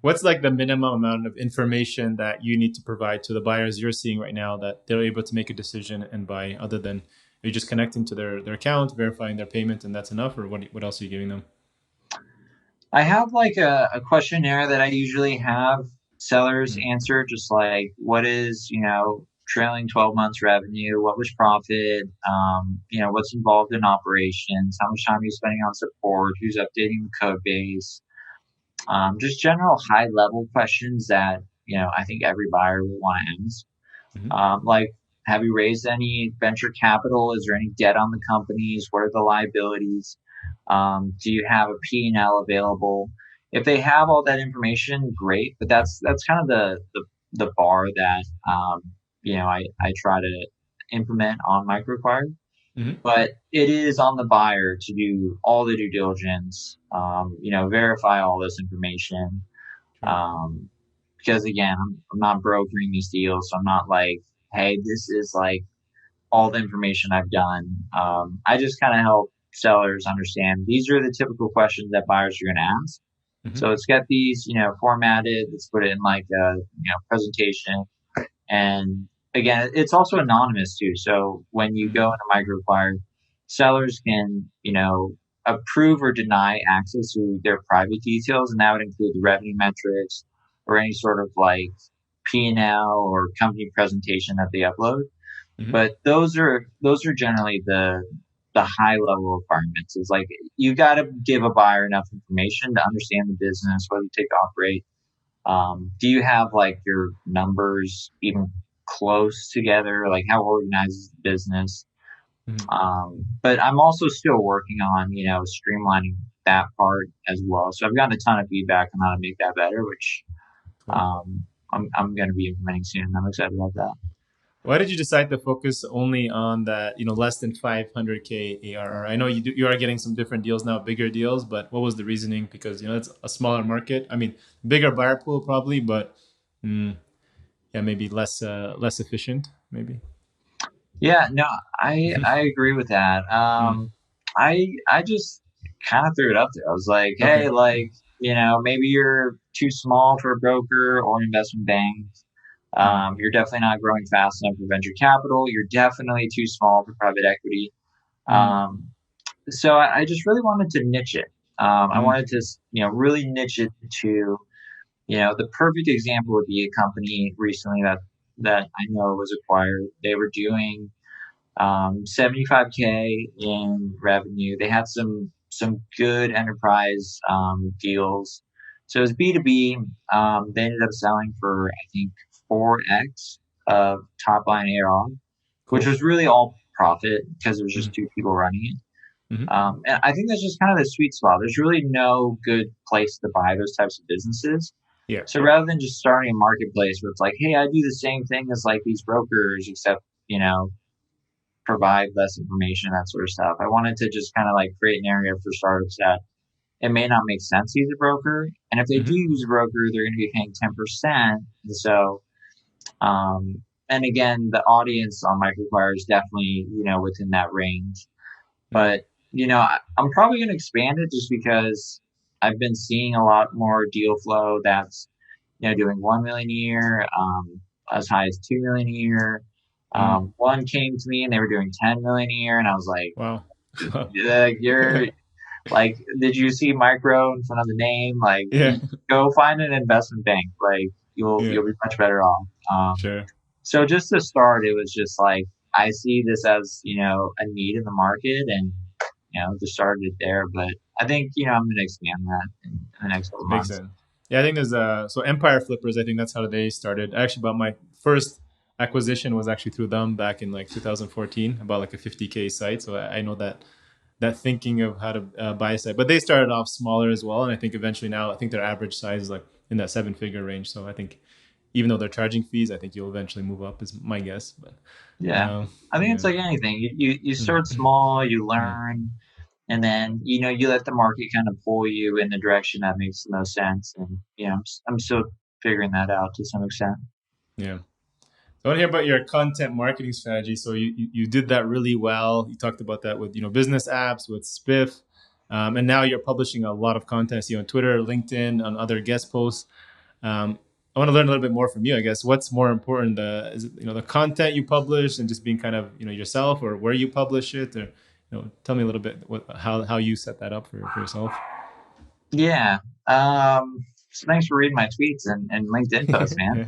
What's like the minimum amount of information that you need to provide to the buyers you're seeing right now that they're able to make a decision and buy, other than you're just connecting to their account, verifying their payment, and that's enough? Or what else are you giving them? I have like a questionnaire that I usually have sellers Mm, answer, just like what is, trailing 12 months revenue, what was profit, what's involved in operations, how much time are you spending on support, who's updating the code base, just general high level questions that, I think every buyer will want to ask. mhm. Like, have you raised any venture capital? Is there any debt on the companies? What are the liabilities? Do you have a P&L available? If they have all that information, great. But that's kind of the bar that I try to implement on Microchoir. Mhm. But it is on the buyer to do all the due diligence, verify all this information. Sure. Um, because again, I'm not brokering these deals, so I'm not like, hey, this is like all the information I've done. I just kind of help sellers understand these are the typical questions that buyers are going to ask. So Mhm. let's get these, formatted. Let's put it in like a, presentation. And again, it's also anonymous too. So when you go Mm, into Microacquire, sellers can, approve or deny access to their private details, and that would include the revenue metrics or any sort of like P&L or company presentation that they upload. mhm. But those are generally the high level requirements. Is like you got to give a buyer enough information to understand the business, what it take to operate. Do you have like your numbers even close together? Like how organized is the business? Mhm. But I'm also still working on, streamlining that part as well. So I've gotten a ton of feedback on how to make that better, which Cool. I'm going to be implementing soon. I'm excited about that. Why did you decide to focus only on that, less than 500K ARR? I know you are getting some different deals now, bigger deals, but what was the reasoning? Because, it's a smaller market. I mean, bigger buyer pool probably, but mm, yeah, maybe less efficient, maybe. Yeah, no, I agree with that. Mm, I just kind of threw it up there. I was like, okay. hey, like, maybe you're too small for a broker or an investment bank. Mm, You're definitely not growing fast enough for venture capital. You're definitely too small for private equity. mm, Um, so I just really wanted to niche it. I mm, wanted to, really niche it to, the perfect example would be a company recently that I know was acquired. They were doing 75K in revenue. They had some good enterprise deals. So it was B2B. They ended up selling for I think 4x of top line ARR, which cool. was really all profit because it was just Mm, two people running it. mhm. And I think that's just kind of the sweet spot. There's really no good place to buy those types of businesses. Yeah. So rather than just starting a marketplace where it's like, hey, I do the same thing as like these brokers, except provide less information, that sort of stuff. I wanted to just kind of like create an area for startups that it may not make sense to use a broker. And if they do Mhm. use a broker, they're going to be paying 10%. And so, and again, the audience on Microchoir is definitely, within that range. Mm, But, I'm probably going to expand it just because I've been seeing a lot more deal flow that's, doing 1 million a year, as high as 2 million a year. mm. One came to me and they were doing 10 million a year, and I was like, Wow. you're like, did you see micro in front of the name? Like, Yeah. go find an investment bank. Like, Yeah. you'll be much better off. Sure. So just to start, it was just like I see this as a need in the market, and just started it there. But I think I'm going to expand that in the next couple Makes months. sense. Yeah, I think there's so Empire Flippers. I think that's how they started. I actually bought my first acquisition was actually through them back in like 2014. About like a 50K site. So I know that thinking of how to buy a site. But they started off smaller as well, and I think eventually now I think their average size is like in that 7-figure range. So I think even though they're charging fees, I think you'll eventually move up is my guess. But Yeah, I think it's yeah. like anything. You Mm, start small, you mm. learn, and then you let the market kind of pull you in the direction that makes the most sense. And I'm still figuring that out to some extent. Yeah. I want to hear about your content marketing strategy. So you did that really well. You talked about that with business apps, with Spiff, and now you're publishing a lot of content. I see on Twitter, LinkedIn, on other guest posts. I want to learn a little bit more from you, I guess. What's more important? Is it, the content you publish and just being kind of, yourself, or where you publish it, or, tell me a little bit how you set that up for yourself. Yeah. So thanks for reading my tweets and LinkedIn posts, man.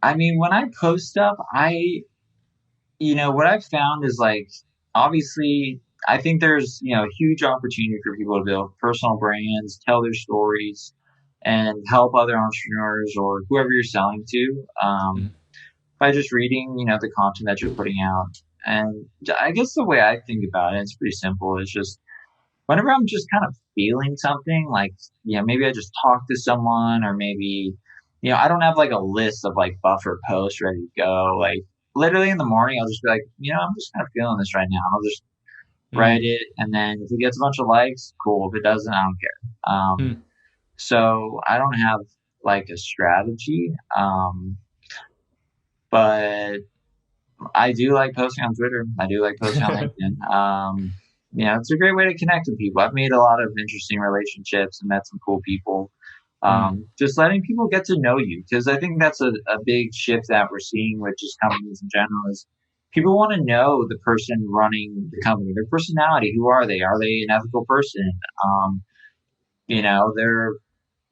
I mean, when I post stuff, what I've found is like, obviously, I think there's, a huge opportunity for people to build personal brands, tell their stories, and help other entrepreneurs or whoever you're selling to, by just reading, the content that you're putting out. And I guess the way I think about it, it's pretty simple. It's just whenever I'm just kind of feeling something, like, maybe I just talk to someone, or maybe, I don't have like a list of like buffer posts ready to go. Like literally in the morning, I'll just be like, I'm just kind of feeling this right now. I'll just write Mm. it. And then if it gets a bunch of likes, cool. If it doesn't, I don't care. Mm. So I don't have like a strategy. But I do like posting on Twitter. I do like posting on LinkedIn. It's a great way to connect with people. I've made a lot of interesting relationships and met some cool people. Mm. Just letting people get to know you, because I think that's a big shift that we're seeing with just companies in general is people want to know the person running the company, their personality. Who are they? Are they an ethical person? Um,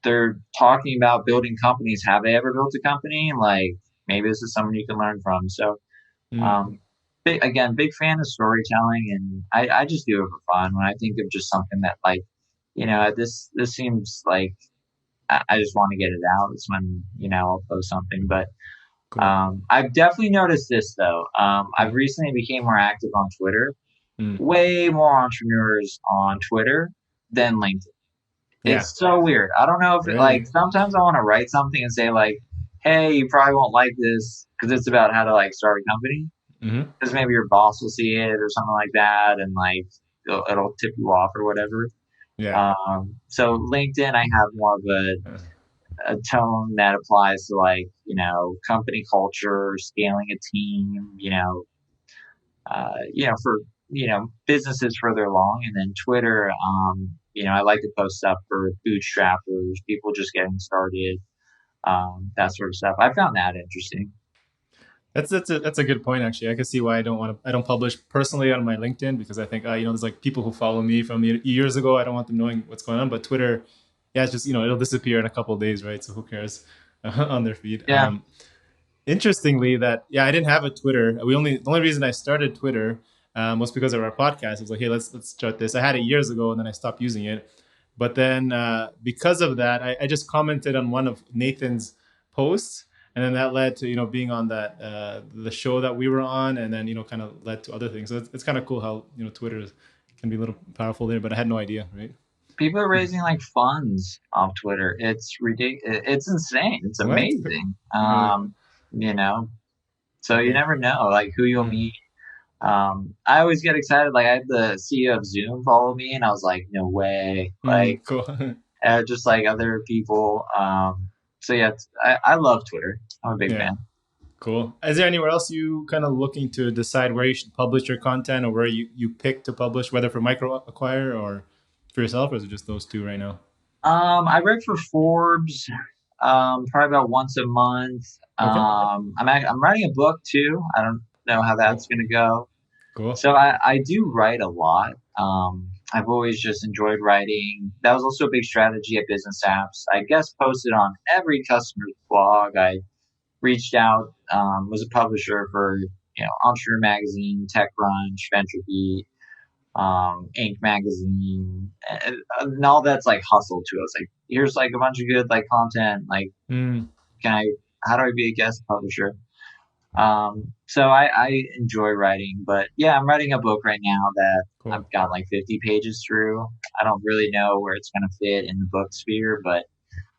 they're talking about building companies. Have they ever built a company? Like maybe this is someone you can learn from. So Mm. um, big fan of storytelling, and I just do it for fun. When I think of just something that like, this seems like I just want to get it out. It's when, I'll post something. But Cool. I've definitely noticed this though. I've Mm. recently became more active on Twitter. Mm. Way more entrepreneurs on Twitter than LinkedIn. Yeah. It's so weird. I don't know if like Really. sometimes I want to write something and say like, hey, you probably won't like this because it's about how to like start a company, Mm-hmm. because maybe your boss will see it or something like that, and like it'll tip you off or whatever. Yeah. So LinkedIn, I have more of Uh, a tone that applies to like, company culture, scaling a team, for, businesses further along. And then Twitter, I like to post stuff for bootstrappers, people just getting started, that sort of stuff. I found that interesting. that's a good point, actually. I can see why I don't publish personally on my LinkedIn, because I think there's like people who follow me from years ago. I don't want them knowing what's going on. But Twitter, yeah, it's just it'll disappear in a couple of days, right? So who cares on their feed? Yeah. Interestingly, that yeah, I didn't have a Twitter. The only reason I started Twitter was because of our podcast. It was like, hey, let's start this. I had it years ago, and then I stopped using it. But then because of that, I just commented on one of Nathan's posts, and then that led to being on that the show that we were on, and then kind of led to other things. So it's kind of cool how Twitter can be a little powerful there. But I had no idea, right? People are raising like funds off Twitter. It's ridiculous. It's insane. It's What? amazing. Really? You know, so you Okay. never know like who you'll Mm. meet. I always get excited. Like I had the CEO of Zoom follow me, and I was like, no way. Mm, Like, cool. just like other people. So yeah, I love Twitter. I'm a big Yeah. fan. Cool. Is there anywhere else you kind of looking to decide where you should publish your content, or where you pick to publish, whether for Microchoir or for yourself, or is it just those two right now? I write for Forbes, probably about once a month. Okay. I'm writing a book too. I don't know how that's Cool. gonna go. Cool. So I do write a lot. I've always just enjoyed writing. That was also a big strategy at Business Apps. I guess posted on every customer's blog. I reached out, was a publisher for Entrepreneur Magazine, TechCrunch, VentureBeat, Inc. Magazine, and all that's like hustle to us. Like here's like a bunch of good like content. Like Mm, can I? How do I be a guest publisher? So I enjoy writing, but yeah, I'm writing a book right now that cool. I've got like 50 pages through. I don't really know where it's going to fit in the book sphere, but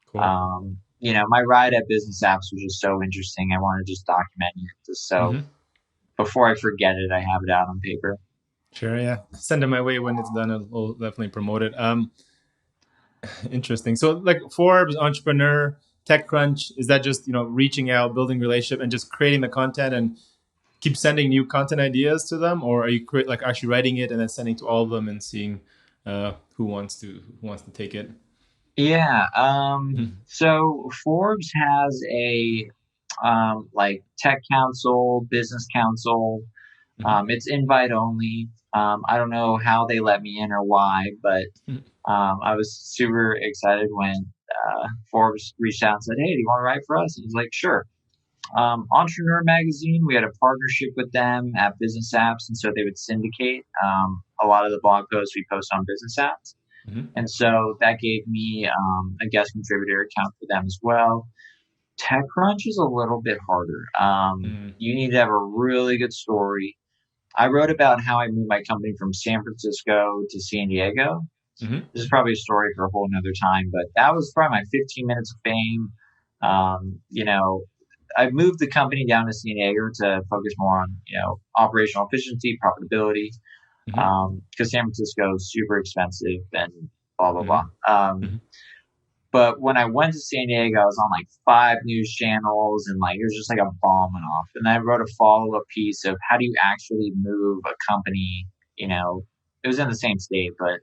Cool. my ride at Business Apps was just so interesting. I want to just document it just so Hmm. before I forget it, I have it out on paper. Sure. Yeah. Send it my way when it's done. We'll definitely promote it. Interesting. So, like Forbes, Entrepreneur, TechCrunch, is that just reaching out, building relationship, and just creating the content and keep sending new content ideas to them, or are you like actually writing it and then sending to all of them and seeing who wants to take it? Yeah. Mhm. So Forbes has a like tech council, business council. Mhm. It's invite only. I don't know how they let me in or why, but Mhm. I was super excited when Forbes reached out and said, "Hey, do you want to write for us?" And I was like, "Sure." Entrepreneur Magazine, we had a partnership with them at Business Apps, and so they would syndicate a lot of the blog posts we post on Business Apps. Mhm. And so that gave me a guest contributor account for them as well. TechCrunch is a little bit harder. Mhm. You need to have a really good story. I wrote about how I moved my company from San Francisco to San Diego. Mhm. This is probably a story for a whole another time, but that was probably my 15 minutes of fame. You know, I moved the company down to San Diego to focus more on, operational efficiency, profitability, Mhm. because San Francisco is super expensive and blah, blah, blah. Mhm. Um, Mhm. but when I went to San Diego, I was on like five news channels and like it was just like a bomb went off. And I wrote a follow up piece of how do you actually move a company, you know, it was in the same state, but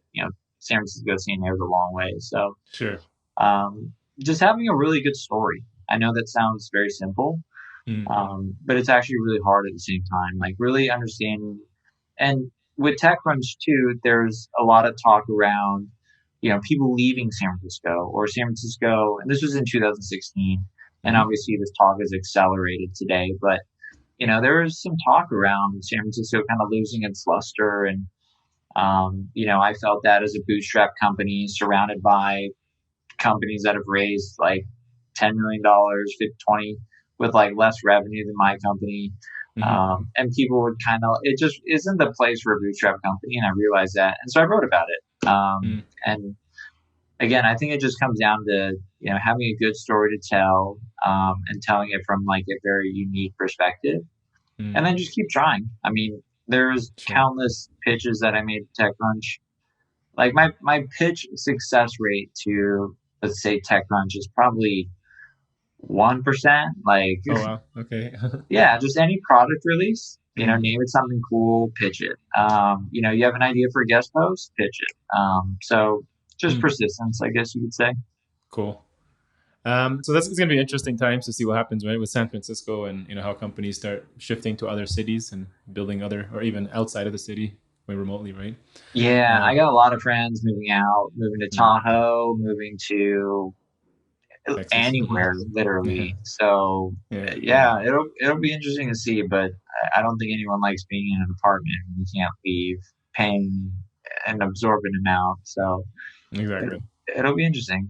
San Francisco, San Diego is a long way. So Sure. um, just having a really good story. I know that sounds very simple, Mhm. but it's actually really hard at the same time. Like really understanding, and with TechCrunch too, there's a lot of talk around, people leaving San Francisco or San Francisco, and this was in 2016, and Mhm. obviously this talk has accelerated today. But there is some talk around San Francisco kind of losing its luster, and I felt that as a bootstrap company surrounded by companies that have raised like $10 million, 20, with like less revenue than my company. Mhm. And people would kind of, it just isn't the place for a bootstrap company. And I realized that. And so I wrote about it. Mhm. And again, I think it just comes down to, having a good story to tell and telling it from like a very unique perspective. And Mhm. then just keep trying. I mean, there's Sure. countless pitches that I made to TechCrunch. Like my pitch success rate to, let's say, TechCrunch is probably 1%. Like, Oh wow. Okay. yeah, just any product release, Mhm. name it something cool, pitch it. You have an idea for a guest post, pitch it. So just Mhm. persistence, I guess you could say. Cool. So that's it's gonna be interesting times to see what happens, right, with San Francisco, and how companies start shifting to other cities and building other, or even outside of the city, way remotely, right? Yeah, Uh, I got a lot of friends moving out, moving to mm, Tahoe, moving to Texas. anywhere, Yeah. literally. So Yeah. Yeah. yeah, it'll be interesting to see, but I don't think anyone likes being in an apartment when you can't leave, paying an absorbent amount. So it, Exactly. it'll be interesting.